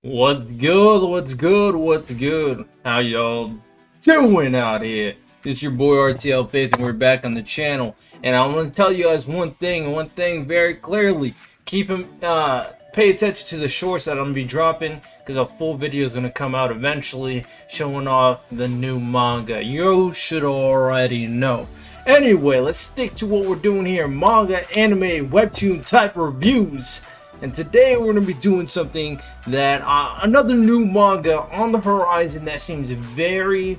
What's good? What's good? What's good? How y'all doing out here? This is your boy RTL Faith, and we're back on the channel. And I want to tell you guys one thing very clearly. Pay attention to the shorts that I'm gonna be dropping, because a full video is gonna come out eventually, showing off the new manga. You should already know. Anyway, let's stick to what we're doing here: manga, anime, webtoon type reviews. And today we're going to be doing something that another new manga on the horizon that seems very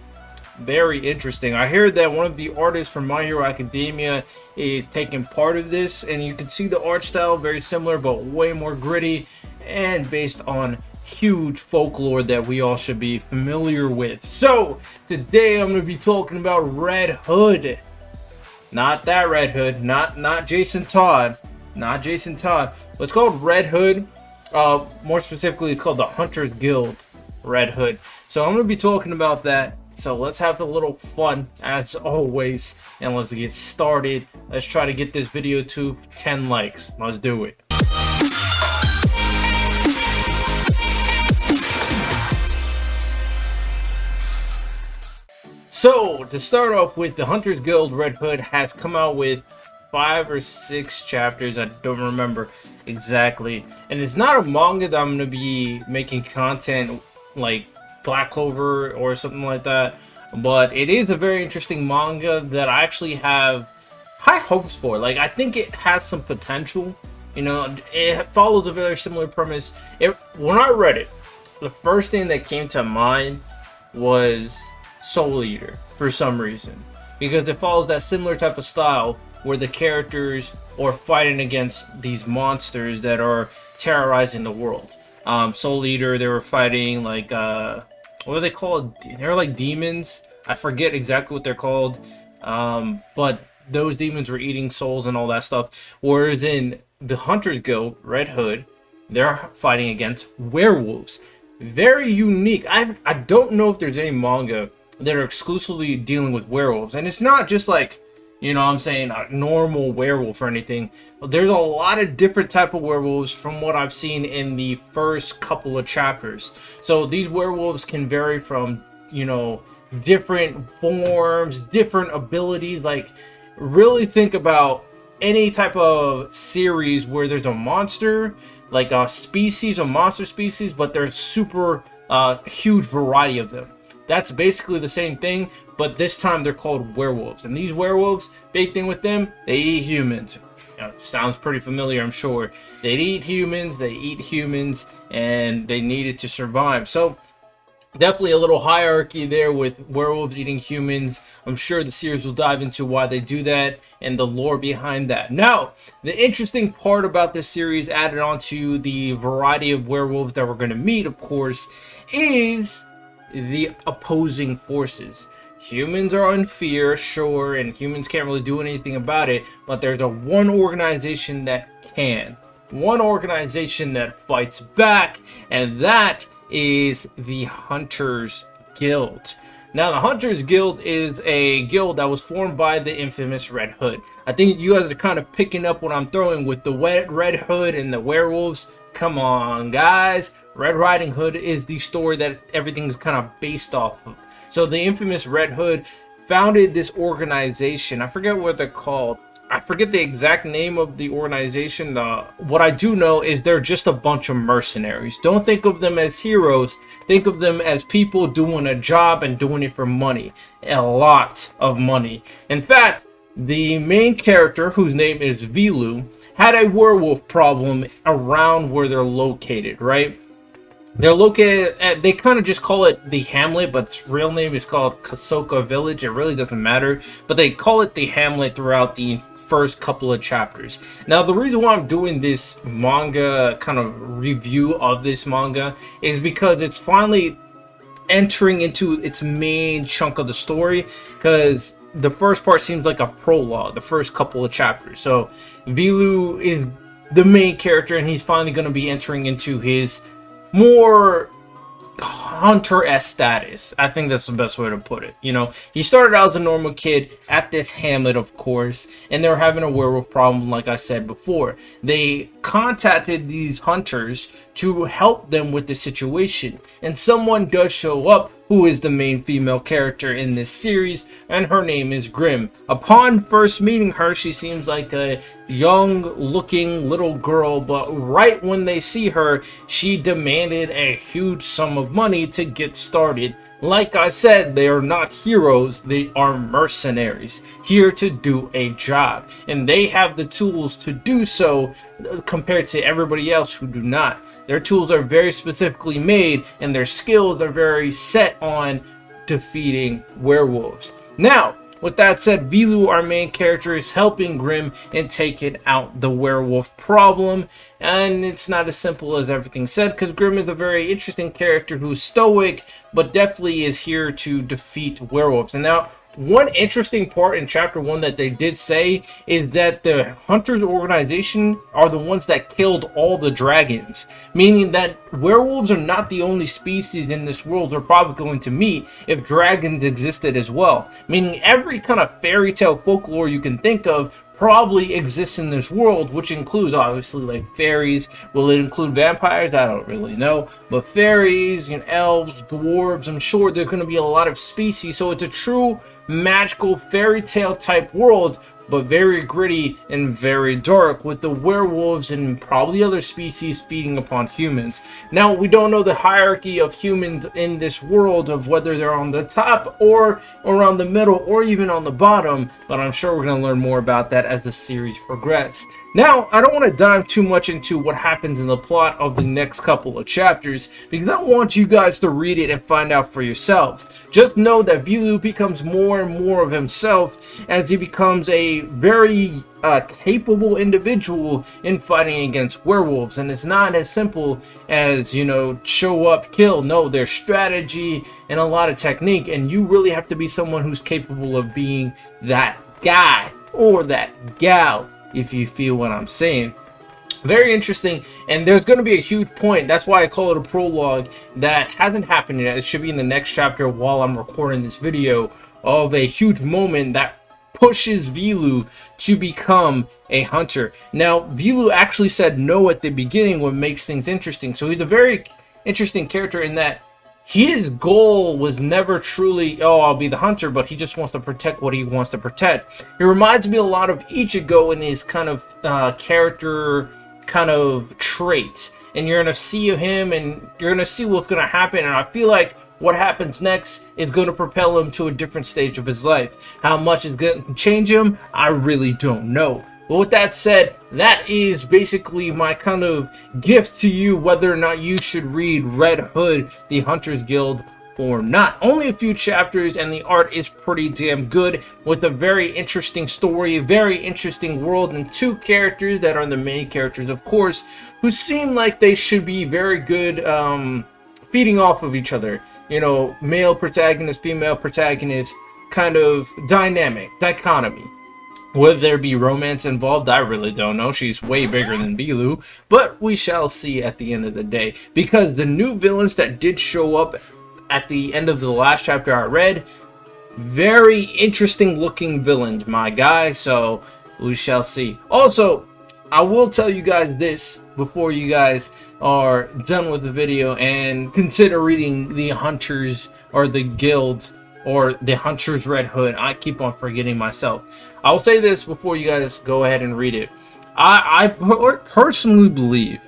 interesting. I heard that one of the artists from My Hero Academia is taking part of this, and you can see the art style very similar but way more gritty and based on huge folklore that we all should be familiar with. So today I'm going to be talking about Red Hood. Not that Red Hood, not Jason Todd. Not Jason Todd. It's called Red Hood. More specifically, it's called the Hunters Guild Red Hood. So I'm going to be talking about that. So let's have a little fun as always, and let's get started. Let's try to get this video to 10 likes. Let's do it. So to start off with, the Hunters Guild Red Hood has come out with 5 or 6 chapters. I don't remember exactly, and it's not a manga that I'm gonna be making content like Black Clover or something like that, but it is a very interesting manga that I actually have high hopes for. Like, I think it has some potential. You know, it follows a very similar premise. When I read it, the first thing that came to mind was Soul Eater for some reason, because it follows that similar type of style where the characters are fighting against these monsters that are terrorizing the world. Soul Eater, they were fighting like what are they called? They're like demons. I forget exactly what they're called, but those demons were eating souls and all that stuff. Whereas in the Hunters Guild Red Hood, they're fighting against werewolves. Very unique. I don't know if there's any manga that are exclusively dealing with werewolves, and it's not just like, you know what I'm saying, a normal werewolf or anything. There's a lot of different type of werewolves from what I've seen in the first couple of chapters. So these werewolves can vary from, you know, different forms, different abilities. Like, really think about any type of series where there's a monster, like a species, a monster species, but there's super huge variety of them. That's basically the same thing, but this time they're called werewolves. And these werewolves, big thing with them, they eat humans. You know, sounds pretty familiar, I'm sure. They eat humans, and they needed to survive. So definitely a little hierarchy there with werewolves eating humans. I'm sure the series will dive into why they do that and the lore behind that. Now, the interesting part about this series, added on to the variety of werewolves that we're going to meet, of course, is the opposing forces. Humans are in fear, sure, and humans can't really do anything about it, but there's one organization that can. One organization that fights back, and that is the Hunters Guild. Now, the Hunters Guild is a guild that was formed by the infamous Red Hood. I think you guys are kind of picking up what I'm throwing with the Red Hood and the werewolves. Come on, guys. Red Riding Hood is the story that everything's kind of based off of. So the infamous Red Hood founded this organization. I forget what they're called. I forget the exact name of the organization. What I do know is they're just a bunch of mercenaries. Don't think of them as heroes. Think of them as people doing a job and doing it for money. A lot of money. In fact, the main character, whose name is Vilu, had a werewolf problem around where they're located, right? They're located at, they kind of just call it the Hamlet, but its real name is called Kasoka Village. It really doesn't matter, but they call it the Hamlet throughout the first couple of chapters. Now, the reason why I'm doing this manga kind of review of this manga is because it's finally entering into its main chunk of the story, because the first part seems like a prologue, the first couple of chapters. So Vilu is the main character, and he's finally going to be entering into his more hunter-esque status. I think that's the best way to put it. You know, he started out as a normal kid at this hamlet, of course, and they were having a werewolf problem, like I said before. They contacted these hunters to help them with the situation, and someone does show up who is the main female character in this series, and her name is Grim. Upon first meeting her, she seems like a young looking little girl, but right when they see her, she demanded a huge sum of money to get started. Like I said, they are not heroes, they are mercenaries, here to do a job, and they have the tools to do so compared to everybody else who do not. Their tools are very specifically made, and their skills are very set on defeating werewolves. Now, with that said, Vilu, our main character, is helping Grim in taking out the werewolf problem. And it's not as simple as everything said, because Grim is a very interesting character who's stoic, but definitely is here to defeat werewolves. And now, one interesting part in chapter 1 that they did say is that the Hunters organization are the ones that killed all the dragons, meaning that werewolves are not the only species in this world we're probably going to meet if dragons existed as well, meaning every kind of fairy tale folklore you can think of probably exists in this world, which includes obviously like fairies. Will it include vampires? I don't really know, but fairies, you know, elves, dwarves, I'm sure there's going to be a lot of species, so it's a true magical fairy tale type world, but very gritty and very dark, with the werewolves and probably other species feeding upon humans. Now, we don't know the hierarchy of humans in this world, of whether they're on the top or around the middle or even on the bottom, but I'm sure we're going to learn more about that as the series progresses. Now, I don't want to dive too much into what happens in the plot of the next couple of chapters, because I want you guys to read it and find out for yourselves. Just know that Vilu becomes more and more of himself as he becomes a very capable individual in fighting against werewolves, and it's not as simple as, you know, show up, kill. No, there's strategy and a lot of technique, and you really have to be someone who's capable of being that guy or that gal, if you feel what I'm saying. Very interesting, and there's going to be a huge point, that's why I call it a prologue, that hasn't happened yet. It should be in the next chapter while I'm recording this video, of a huge moment that pushes Vilu to become a hunter. Now, Vilu actually said no at the beginning, what makes things interesting. So he's a very interesting character in that his goal was never truly, oh, I'll be the hunter, but he just wants to protect what he wants to protect. It reminds me a lot of Ichigo in his kind of character kind of traits. And you're going to see him, and you're going to see what's going to happen. And I feel like what happens next is going to propel him to a different stage of his life. How much is going to change him, I really don't know. But with that said, that is basically my kind of gift to you, whether or not you should read Red Hood, the Hunters Guild, or not. Only a few chapters, and the art is pretty damn good, with a very interesting story, a very interesting world, and two characters that are the main characters, of course, who seem like they should be very good feeding off of each other. You know, male protagonist, female protagonist, kind of dynamic, dichotomy. Whether there be romance involved, I really don't know. She's way bigger than Vilu, but we shall see at the end of the day. Because the new villains that did show up at the end of the last chapter I read, very interesting looking villains, my guy, so we shall see. Also, I will tell you guys this before you guys are done with the video and consider reading the Hunters or the Guild or the Hunters Red Hood. I keep on forgetting myself. I'll say this before you guys go ahead and read it. I personally believe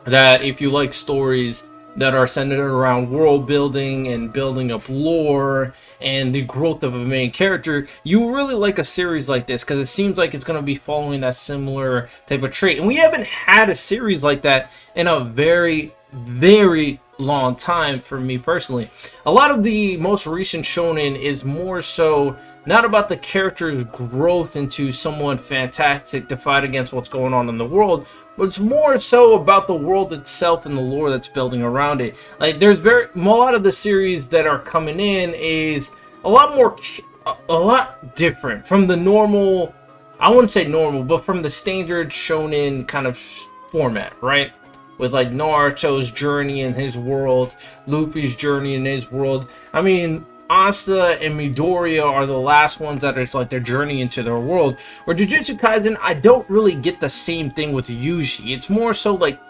that if you like stories that are centered around world building and building up lore and the growth of a main character, you really like a series like this, because it seems like it's going to be following that similar type of trait. And we haven't had a series like that in a very, very long time for me personally. A lot of the most recent shonen is more so not about the character's growth into someone fantastic to fight against what's going on in the world, but it's more so about the world itself and the lore that's building around it. Like, there's a lot of the series that are coming in is a lot different from the normal, I wouldn't say normal, but from the standard shonen kind of format, right? with like Naruto's journey in his world, Luffy's journey in his world. I mean, Asta and Midoriya are the last ones that is like their journey into their world. Or Jujutsu Kaisen, I don't really get the same thing with Yuji. It's more so like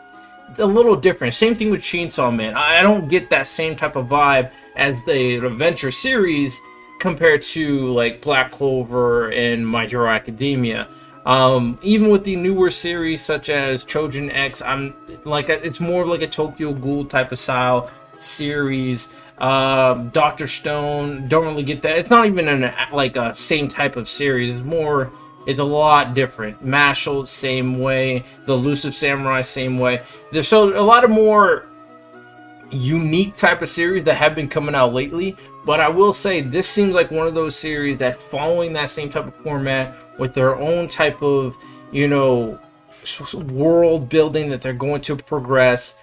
a little different. Same thing with Chainsaw Man. I don't get that same type of vibe as the adventure series compared to like Black Clover and My Hero Academia. Even with the newer series such as Trojan X, I'm like, it's more of like a Tokyo Ghoul type of style series. Dr. Stone, don't really get that. It's not even like a same type of series. It's a lot different. Mashal, same way. The Elusive Samurai, same way. There's so a lot of more unique type of series that have been coming out lately, but I will say this seems like one of those series that following that same type of format with their own type of, you know, world building that they're going to progress,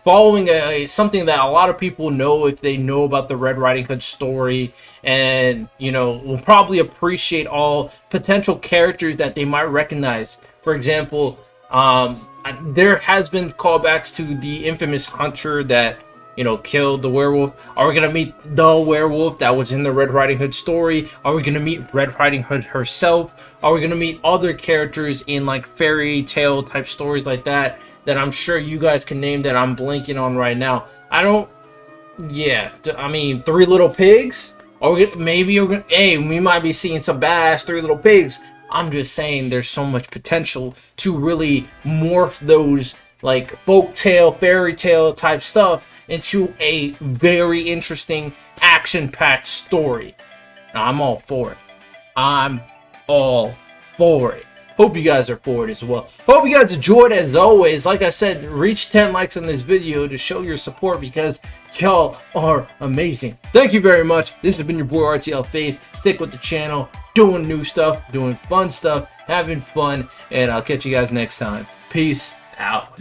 following something that a lot of people know if they know about the Red Riding Hood story, and you know, will probably appreciate all potential characters that they might recognize. For example, there has been callbacks to the infamous hunter that, you know, killed the werewolf. Are we gonna meet the werewolf that was in the Red Riding Hood story? Are we gonna meet Red Riding Hood herself? Are we gonna meet other characters in like fairy tale type stories like that I'm sure you guys can name that I'm blanking on right now? I mean, Three Little Pigs? Or maybe we might be seeing some badass Three Little Pigs. I'm just saying there's so much potential to really morph those like folktale, fairy tale type stuff into a very interesting action-packed story. Now, I'm all for it. I'm all for it. Hope you guys are for it as well. Hope you guys enjoyed as always. Like I said, reach 10 likes on this video to show your support because y'all are amazing. Thank you very much. This has been your boy RTL Faith. Stick with the channel, doing new stuff, doing fun stuff, having fun, and I'll catch you guys next time. Peace out.